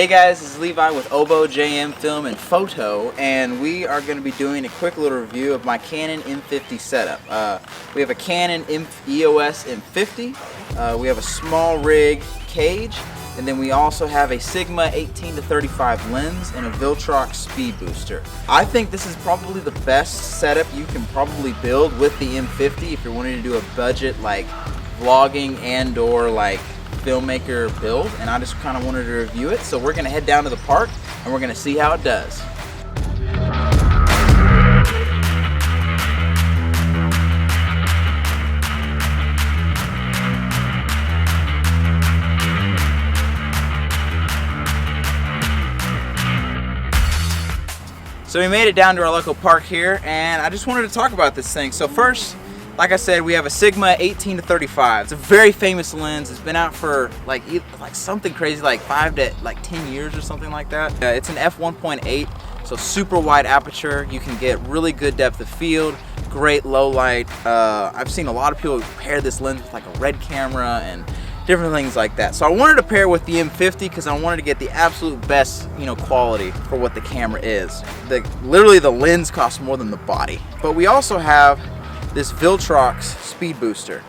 Hey guys, this is Levi with Obo JM Film and Photo, and we are going to be doing a quick little review of my Canon M50 setup. We have a Canon EOS M50, we have a small rig cage, and then we also have a Sigma 18-35 lens and a Viltrox speed booster. I think this is probably the best setup you can probably build with the M50 if you're wanting to do a budget like vlogging and or like filmmaker build, and I just kind of wanted to review it. So we're going to head down to the park and we're going to see how it does. So we made it down to our local park here, and I just wanted to talk about this thing. So first, like I said, we have a Sigma 18-35. It's a very famous lens. It's been out for like something crazy, like 5 to 10 years or something like that. It's an f1.8, so super wide aperture. You can get really good depth of field, great low light. I've seen a lot of people pair this lens with like a red camera and different things like that. So I wanted to pair it with the M50 because I wanted to get the absolute best, quality for what the camera is. Literally the lens costs more than the body. But we also have this Viltrox speed booster.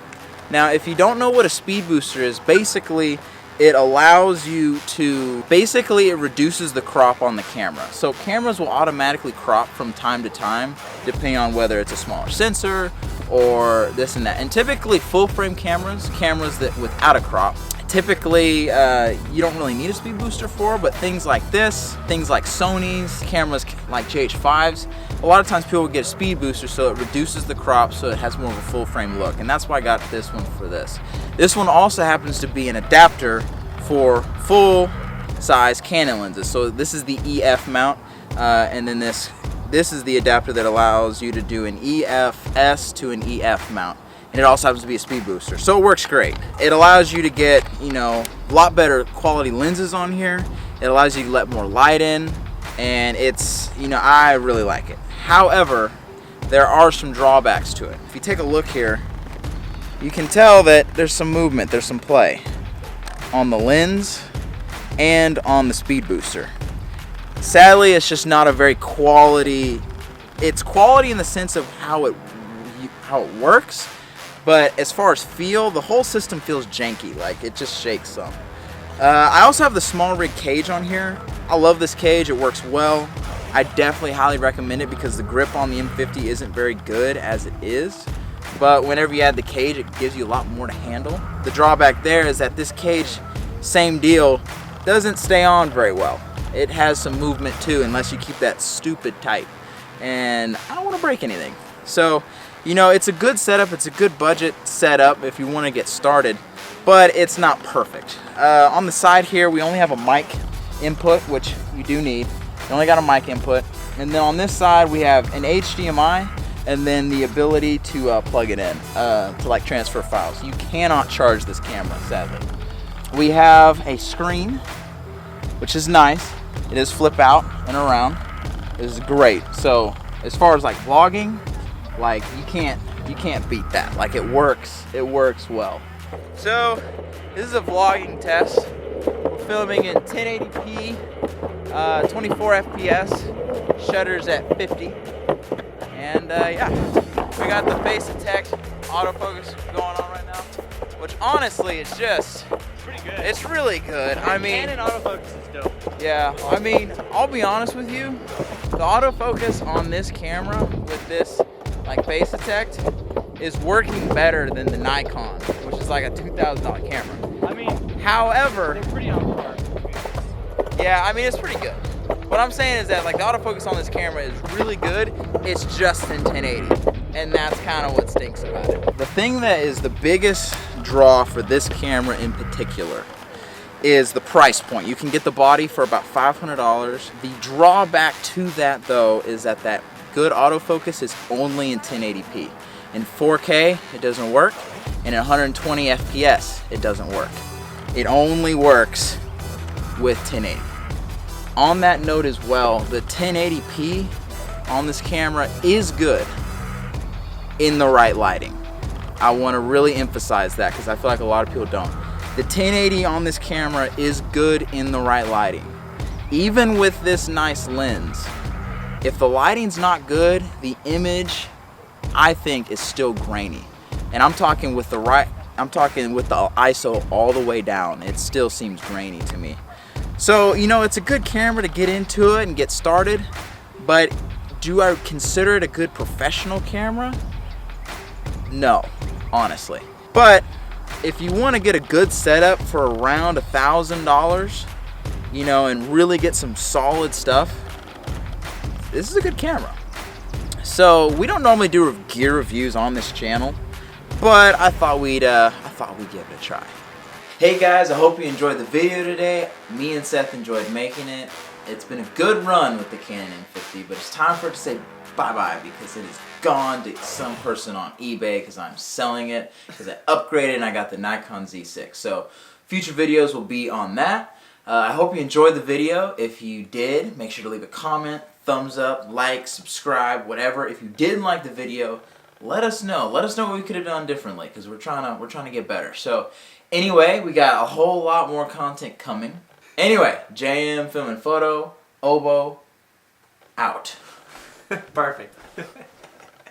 Now, if you don't know what a speed booster is, basically it allows you to, it reduces the crop on the camera. So cameras will automatically crop from time to time, depending on whether it's a smaller sensor or this and that. And typically full frame cameras that without a crop, typically you don't really need a speed booster for, but things like this, things like Sony's cameras like GH5s, a lot of times people will get a speed booster so it reduces the crop so it has more of a full frame look, and that's why I got this one for this. This one also happens to be an adapter for full size Canon lenses. So this is the EF mount, and then this is the adapter that allows you to do an EF-S to an EF mount. And it also happens to be a speed booster, so it works great. It allows you to get, a lot better quality lenses on here. It allows you to let more light in, and it's, I really like it. However, there are some drawbacks to it. If you take a look here, you can tell that there's some movement, there's some play on the lens and on the speed booster. Sadly, it's just not a very quality. It's quality in the sense of how it works. But as far as feel, the whole system feels janky, like it just shakes some. I also have the small rig cage on here. I love this cage, it works well. I definitely highly recommend it because the grip on the M50 isn't very good as it is. But whenever you add the cage, it gives you a lot more to handle. The drawback there is that this cage, same deal, doesn't stay on very well. It has some movement too, unless you keep that stupid tight. And I don't want to break anything. So, it's a good setup, it's a good budget setup if you want to get started, but it's not perfect. On the side here, we only have a mic input, which you do need. You only got a mic input. And then on this side, we have an HDMI and then the ability to plug it in to transfer files. You cannot charge this camera, sadly. We have a screen, which is nice. It is flip out and around. It is great. So as far as vlogging, you can't beat that. It works well. So this is a vlogging test. We're filming in 1080p, 24 FPS, shutters at 50, and yeah, we got the base detect autofocus going on right now, which honestly is just pretty good. It's really good. I mean, Canon autofocus is dope. Yeah, I mean, I'll be honest with you, the autofocus on this camera with this base detect is working better than the Nikon, which is like a $2,000 camera. I mean, however, they're pretty on par. Yeah, I mean, it's pretty good. What I'm saying is that the autofocus on this camera is really good. It's just in 1080, and that's kind of what stinks about it. The thing that is the biggest draw for this camera in particular is the price point. You can get the body for about $500. The drawback to that though is that good autofocus is only in 1080p. In 4K, it doesn't work, and in 120 FPS, it doesn't work. It only works with 1080. On that note as well, the 1080p on this camera is good in the right lighting. I want to really emphasize that because I feel like a lot of people don't. The 1080 on this camera is good in the right lighting. even with this nice lens, if the lighting's not good, the image, I think, is still grainy. And I'm talking with the ISO all the way down. It still seems grainy to me. So, you know, it's a good camera to get into it and get started, but do I consider it a good professional camera? No, honestly. But if you want to get a good setup for around $1,000, you know, and really get some solid stuff, this is a good camera. So we don't normally do gear reviews on this channel, but I thought we'd give it a try. Hey guys, I hope you enjoyed the video today. Me and Seth enjoyed making it. It's been a good run with the Canon M50, but it's time for it to say bye-bye because it is gone to some person on eBay because I'm selling it because I upgraded and I got the Nikon Z6. So future videos will be on that. I hope you enjoyed the video. If you did, make sure to leave a comment, thumbs up, like, subscribe, whatever. If you didn't like the video, let us know. Let us know what we could have done differently because we're trying to get better. So anyway, we got a whole lot more content coming. Anyway, JM Film and Photo, Oboe, out. Perfect.